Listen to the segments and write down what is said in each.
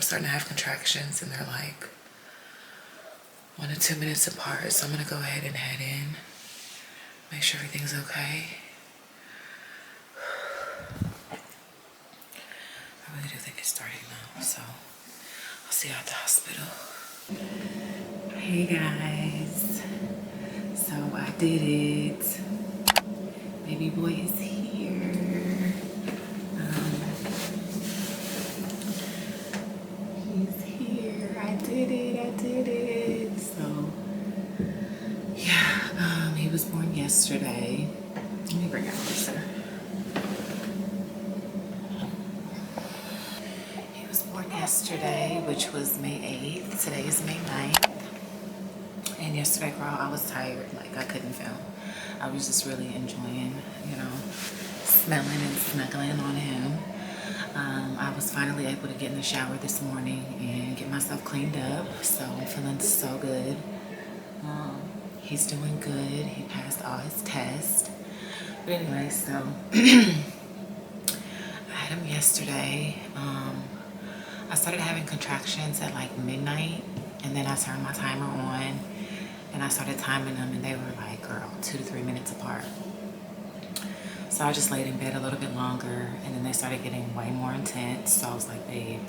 starting to have contractions, and they're like 1 to 2 minutes apart. So I'm gonna go ahead and head in, make sure everything's okay. I really do think it's starting though, so I'll see you at the hospital. Hey guys, so I did it. Baby boy is here. He's here. I did it. So yeah, he was born yesterday. Let me bring it closer. He was born yesterday, which was May 8th. Today is May 9th. And yesterday, girl, I was tired. Like, I couldn't film. I was just really enjoying, you know, smelling and snuggling on him. I was finally able to get in the shower this morning and get myself cleaned up. So I'm feeling so good. He's doing good. He passed all his tests. But anyway, so I had him yesterday. I started having contractions at like midnight, and then I turned my timer on and I started timing them, and they were like, girl, 2 to 3 minutes apart. So I just laid in bed a little bit longer, and then they started getting way more intense. So I was like, babe,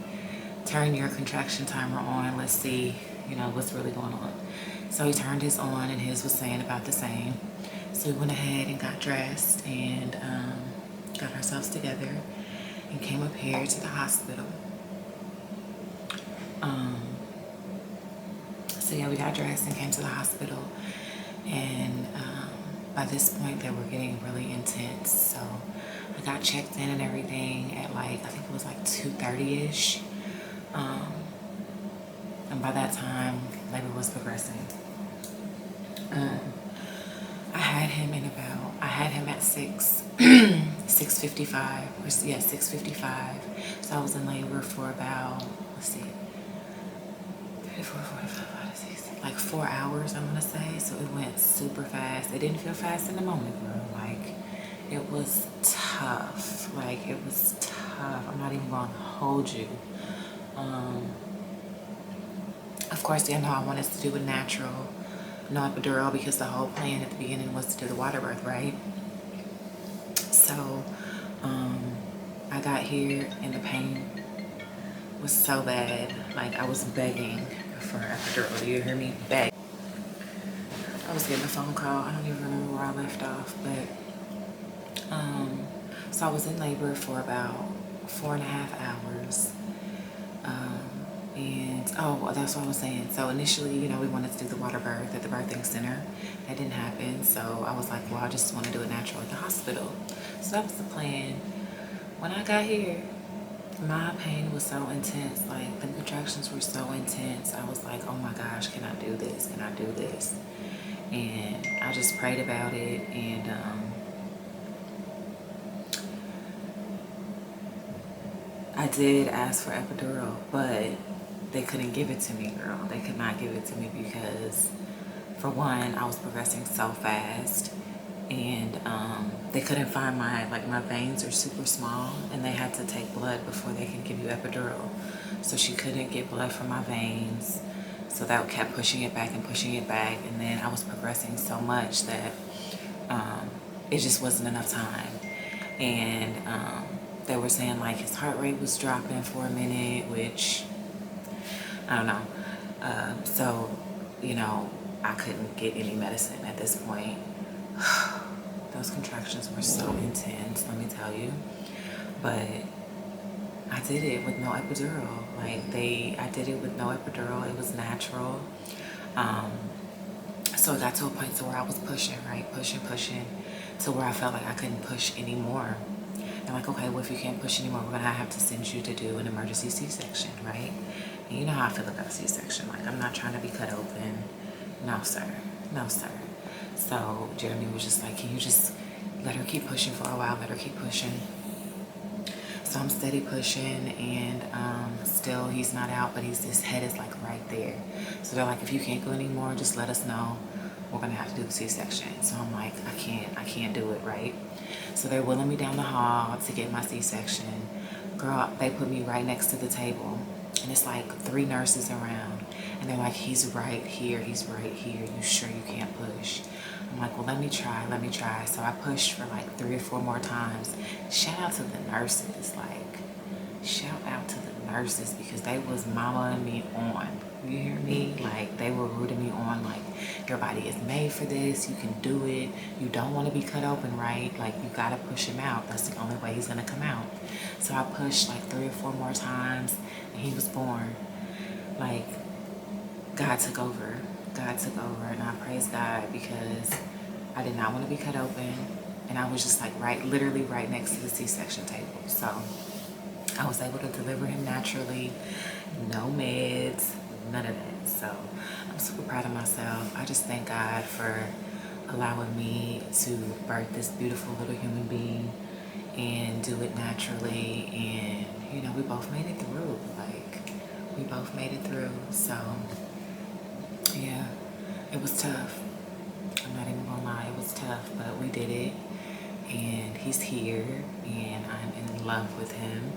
turn your contraction timer on. Let's see, you know, what's really going on. So he turned his on, and his was saying about the same. So we went ahead and got dressed and got ourselves together and came up here to the hospital. So yeah, we got dressed and came to the hospital, and by this point they were getting really intense. So I got checked in and everything at like, I think it was like 2:30ish, and by that time labor was progressing. I had him at 6:55, or yeah, 6:55. So I was in labor for about, let's see, 34, 45, like 4 hours, I'm gonna say. So it went super fast. It didn't feel fast in the moment, bro. Like, it was tough. Like, it was tough. I'm not even gonna hold you. Of course, you know, I wanted to do a natural, no epidural, because the whole plan at the beginning was to do the water birth, right? So I got here and the pain was so bad. Like, I was begging for an epidural. Do you hear me? Beg. I was getting a phone call. I don't even remember where I left off, but so I was in labor for about 4.5 hours. And oh, that's what I was saying. So initially, you know, we wanted to do the water birth at the birthing center. That didn't happen. So I was like, well, I just want to do it natural at the hospital. So that was the plan. When I got here, my pain was so intense. Like, the contractions were so intense. I was like, oh my gosh, can I do this? Can I do this? And I just prayed about it, and I did ask for epidural, but they couldn't give it to me, girl. They could not give it to me because, for one, I was progressing so fast, and they couldn't find my veins are super small, and they had to take blood before they can give you epidural. So she couldn't get blood from my veins, so that kept pushing it back, and then I was progressing so much that it just wasn't enough time. And they were saying like his heart rate was dropping for a minute, which I don't know. So, you know, I couldn't get any medicine at this point. Those contractions were so intense, let me tell you. But I did it with no epidural. I did it with no epidural. It was natural. So it got to a point to where I was pushing, right? Pushing, to where I felt like I couldn't push anymore. And like, okay, well, if you can't push anymore, we're gonna have to send you to do an emergency C-section, right? And you know how I feel about a C-section. Like, I'm not trying to be cut open. No, sir. No, sir. So Jeremy was just like, can you just let her keep pushing for a while? Let her keep pushing. So I'm steady pushing, and still he's not out, but his head is like right there. So they're like, if you can't go anymore, just let us know. We're gonna have to do the C-section. So I'm like, I can't do it, right? So they're wheeling me down the hall to get my C-section. Girl, they put me right next to the table. And it's like 3 nurses around, and they're like, he's right here, he's right here, you sure you can't push? I'm like, well, let me try. So I pushed for like 3 or 4 more times. Shout out to the nurses, like, shout out to the nurses, because they was mamaing me on. You hear me? Like, they were rooting me on, like, your body is made for this, you can do it, you don't want to be cut open, right? Like, you gotta push him out, that's the only way he's gonna come out. So I pushed like 3 or 4 more times, and he was born. Like, God took over. And I praise God, because I did not want to be cut open, and I was just like literally right next to the C-section table. So I was able to deliver him naturally, no meds, none of that. So I'm super proud of myself. I just thank God for allowing me to birth this beautiful little human being and do it naturally. And, you know, we both made it through. Like, we both made it through. So, yeah, it was tough. I'm not even gonna lie, it was tough, but we did it. And he's here, and I'm in love with him.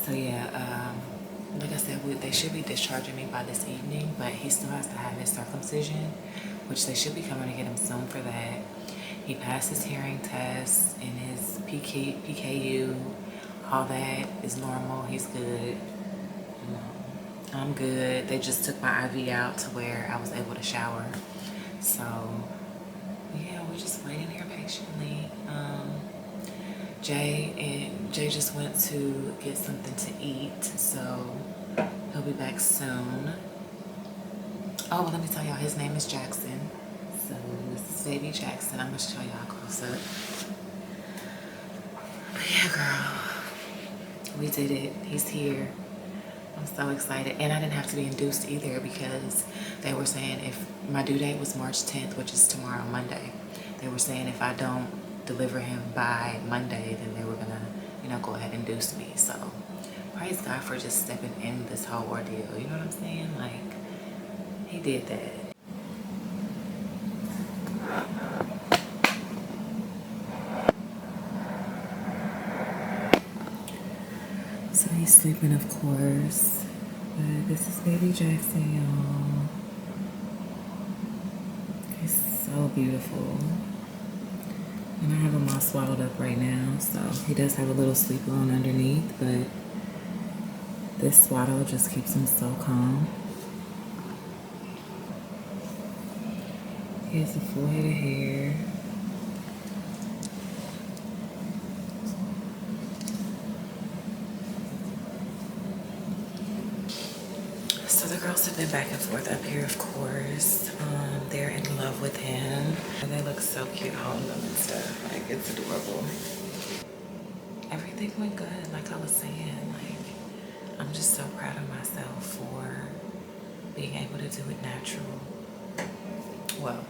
So yeah, like I said, they should be discharging me by this evening, but he still has to have his circumcision, which they should be coming to get him soon for that. He passed his hearing test and his PKU, all that is normal. He's good. I'm good. They just took my IV out to where I was able to shower. So yeah, we're just waiting here patiently. Jay just went to get something to eat, so he'll be back soon. Oh, well, let me tell y'all, his name is Jaxsyn. So this is baby Jaxsyn. I'm gonna show y'all close up. But yeah, girl, we did it. He's here. I'm so excited. And I didn't have to be induced either, because they were saying if my due date was March 10th, which is tomorrow, Monday, they were saying if I don't deliver him by Monday, then they were gonna, you know, go ahead and induce me. So praise God for just stepping in this whole ordeal. You know what I'm saying? Like, he did that. So he's sleeping, of course. But this is baby Jaxsyn, y'all. He's so beautiful. And I have him all swaddled up right now, so he does have a little sleeper on underneath, but this swaddle just keeps him so calm. He has a full head of hair. So the girls have been back and forth up here, of course. They're in love with him. And they look so cute holding them and stuff. Like, it's adorable. Everything went good, like I was saying. Like, I'm just so proud of myself for being able to do it natural. Well,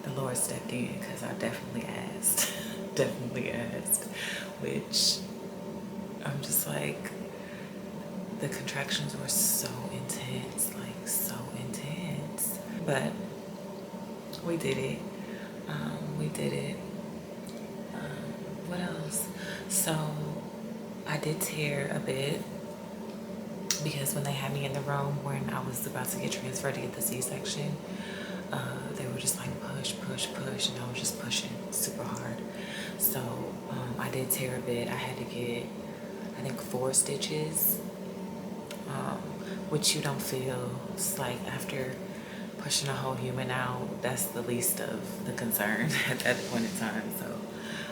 the Lord stepped in, because I definitely asked. Definitely asked. Which, I'm just like, the contractions were so intense, like so intense. But we did it. We did it. What else? So I did tear a bit, because when they had me in the room when I was about to get transferred to get the C-section, they were just like push, push, push, and I was just pushing super hard. So I did tear a bit. I had to get, I think, 4 stitches. Which you don't feel. It's like after pushing a whole human out, that's the least of the concern at that point in time. So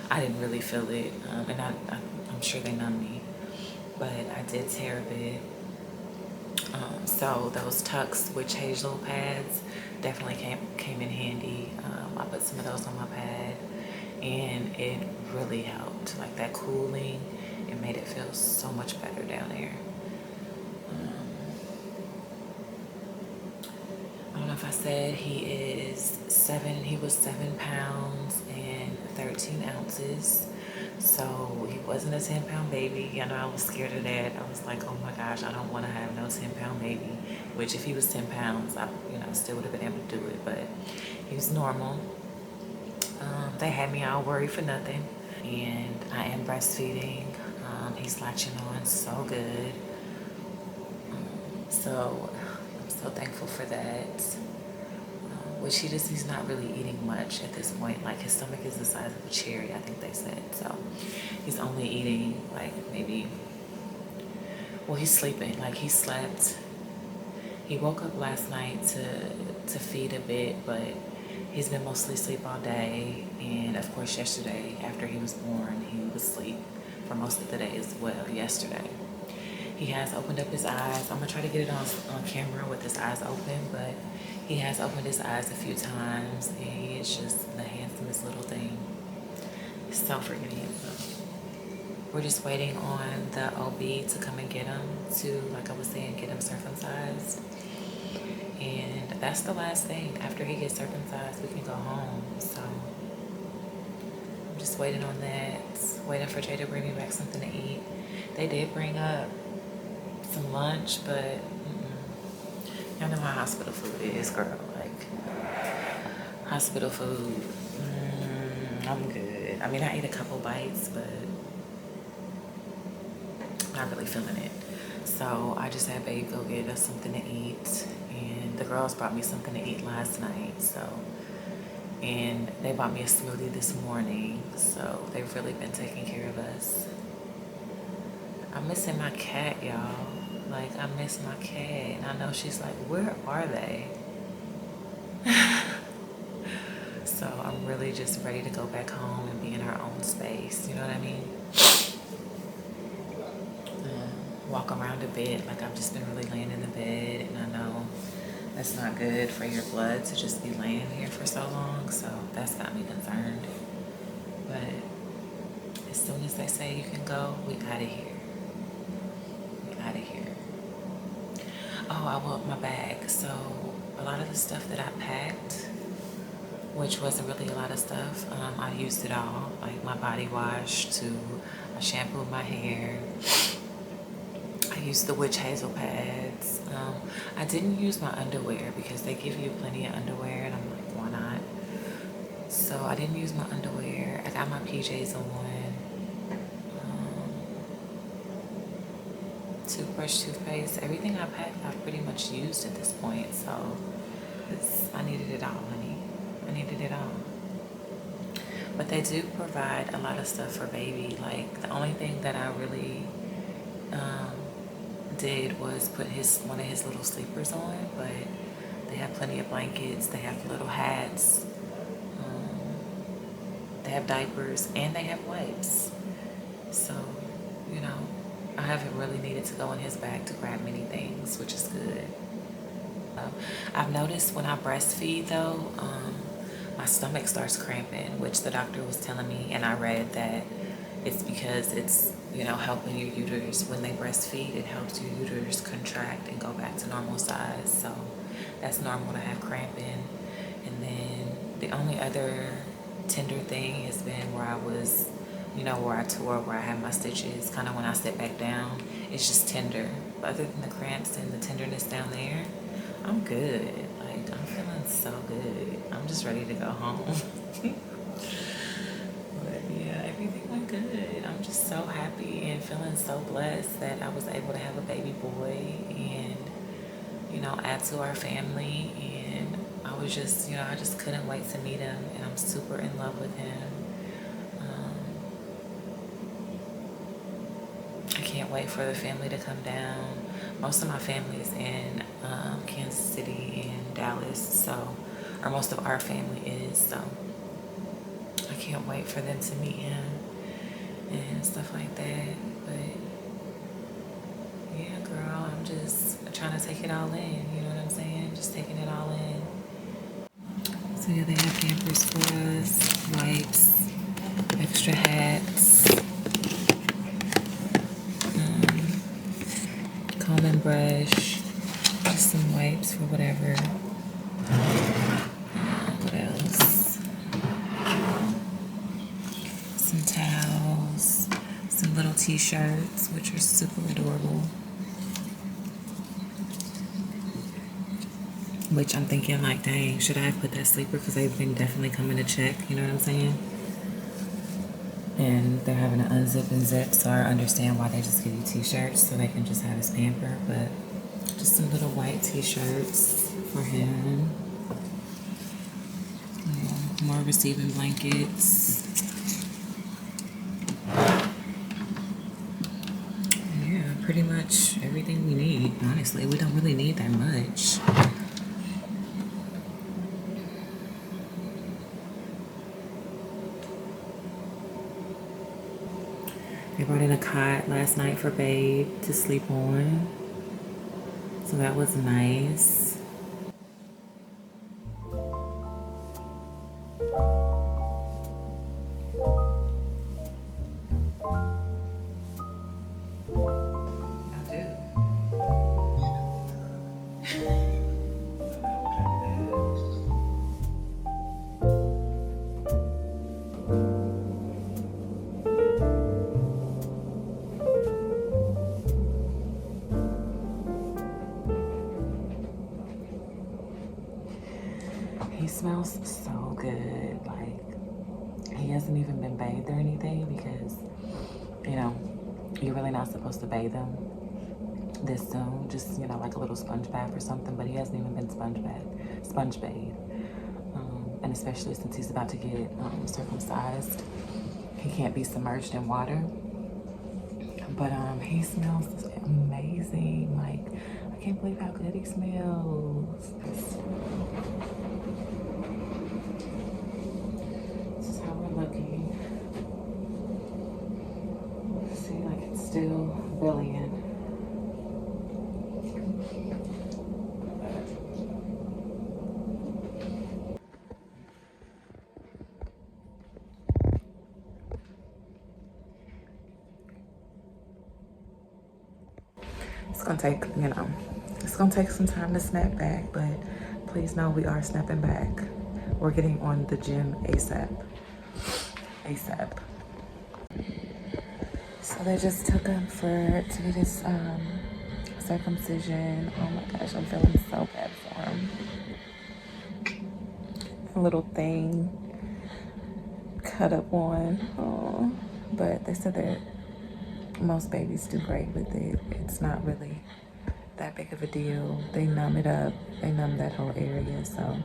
I didn't really feel it, and I'm sure they numbed me, but I did tear a bit. So those tucks with hazel pads definitely came in handy. I put some of those on my pad, and it really helped. Like, that cooling, it made it feel so much better down there. I don't know if I said he was 7 pounds and 13 ounces. So he wasn't a 10-pound baby. I know I was scared of that. I was like, oh my gosh, I don't want to have no 10-pound baby. Which, if he was 10 pounds, I still would have been able to do it. But he was normal. They had me all worried for nothing. And I am breastfeeding. He's latching on so good. So I'm so thankful for that. Which he's not really eating much at this point. Like his stomach is the size of a cherry, I think they said. So he's only eating like maybe, well, he's sleeping. Like he slept. He woke up last night to feed a bit, but he's been mostly asleep all day. And of course yesterday after he was born, he was asleep for most of the day as well yesterday. He has opened up his eyes. I'm gonna try to get it on camera with his eyes open, but he has opened his eyes a few times, and he is just the handsomest little thing. He's so freaking handsome. We're just waiting on the OB to come and get him to, like I was saying, get him circumcised. And that's the last thing. After he gets circumcised, we can go home. So I'm just waiting on that. Waiting for Jay to bring me back something to eat. They did bring up some lunch, but y'all know how hospital food is, girl. Like hospital food, I'm good. I mean, I ate a couple bites, but not really feeling it. So I just had babe go get us something to eat, and the girls brought me something to eat last night. So, and they bought me a smoothie this morning. So they've really been taking care of us. I'm missing my cat, y'all. Like, I miss my cat. And I know she's like, where are they? So I'm really just ready to go back home and be in our own space. You know what I mean? Walk around a bit. Like, I've just been really laying in the bed. And I know that's not good for your blood to just be laying here for so long. So that's got me concerned. But as soon as they say you can go, we out of here. Out of here. Oh, I want my bag. So a lot of the stuff that I packed, which wasn't really a lot of stuff, I used it all. Like my body wash I shampooed my hair. I used the witch hazel pads. I didn't use my underwear because they give you plenty of underwear, and I'm like, why not? So I didn't use my underwear. I got my PJs on. Toothbrush, toothpaste, everything I packed, I've pretty much used at this point. So I needed it all, honey. I needed it all. But they do provide a lot of stuff for baby. Like, the only thing that I really did was put one of his little sleepers on, but they have plenty of blankets, they have little hats, they have diapers, and they have wipes. So, you know, I haven't really needed to go in his bag to grab many things, which is good. I've noticed when I breastfeed though, my stomach starts cramping, which the doctor was telling me, and I read that it's because it's, you know, helping your uterus. When they breastfeed, it helps your uterus contract and go back to normal size. So that's normal to have cramping. And then the only other tender thing has been where I was, you know, where I tore, where I had my stitches, kind of when I sit back down, it's just tender. But other than the cramps and the tenderness down there, I'm good. Like, I'm feeling so good. I'm just ready to go home. But yeah, everything went good. I'm just so happy and feeling so blessed that I was able to have a baby boy and, you know, add to our family. And I was just, you know, I just couldn't wait to meet him, and I'm super in love with him. I can't wait for the family to come down. Most of my family is in Kansas City and Dallas, so, or most of our family is, so I can't wait for them to meet him and stuff like that. But yeah, girl, I'm just trying to take it all in, you know what I'm saying? Just taking it all in. So yeah, they have Pampers for us, wipes, extra hats, comb and brush, just some wipes for whatever. What else? Some towels, some little t-shirts, which are super adorable. Which I'm thinking, like, dang, should I have put that sleeper? Because they've been definitely coming to check, you know what I'm saying? And they're having to unzip and zip, so I understand why they just give you t-shirts so they can just have his pamper. But just some little white t-shirts for him. Yeah, more receiving blankets. Yeah, pretty much everything we need. Honestly, we don't really need that much. They brought in a cot last night for Babe to sleep on. So that was nice. I do. He smells so good. Like, he hasn't even been bathed or anything because, you know, you're really not supposed to bathe him this soon. Just, you know, like a little sponge bath or something. But he hasn't even been sponge bathed. And especially since he's about to get circumcised, he can't be submerged in water. But he smells amazing. Like, I can't believe how good he smells. This is how we're looking. See, like it's still bellying. It's gonna take, you know, it's gonna take some time to snap back, but please know we are snapping back. We're getting on the gym ASAP. ASAP. So they just took him to get his circumcision. Oh my gosh, I'm feeling so bad for him. A little thing cut up on. Oh, but they said that most babies do great with it. It's not really that big of a deal. They numb it up. They numb that whole area, so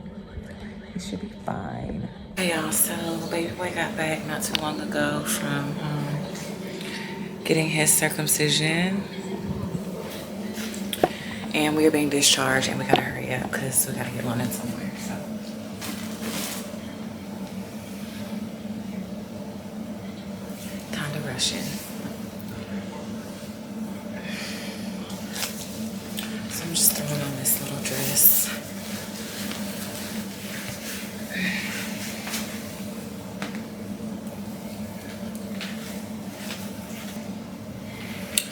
he should be fine. Hey y'all, so baby boy got back not too long ago from getting his circumcision. And we are being discharged and we gotta hurry up because we gotta get London somewhere, so. Kinda rushing. So I'm just throwing on this little dress.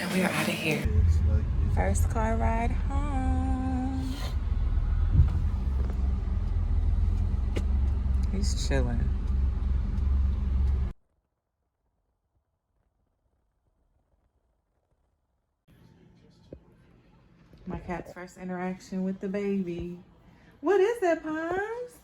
And we are out of here. First car ride home. He's chilling. My cat's first interaction with the baby. What is that, Palms?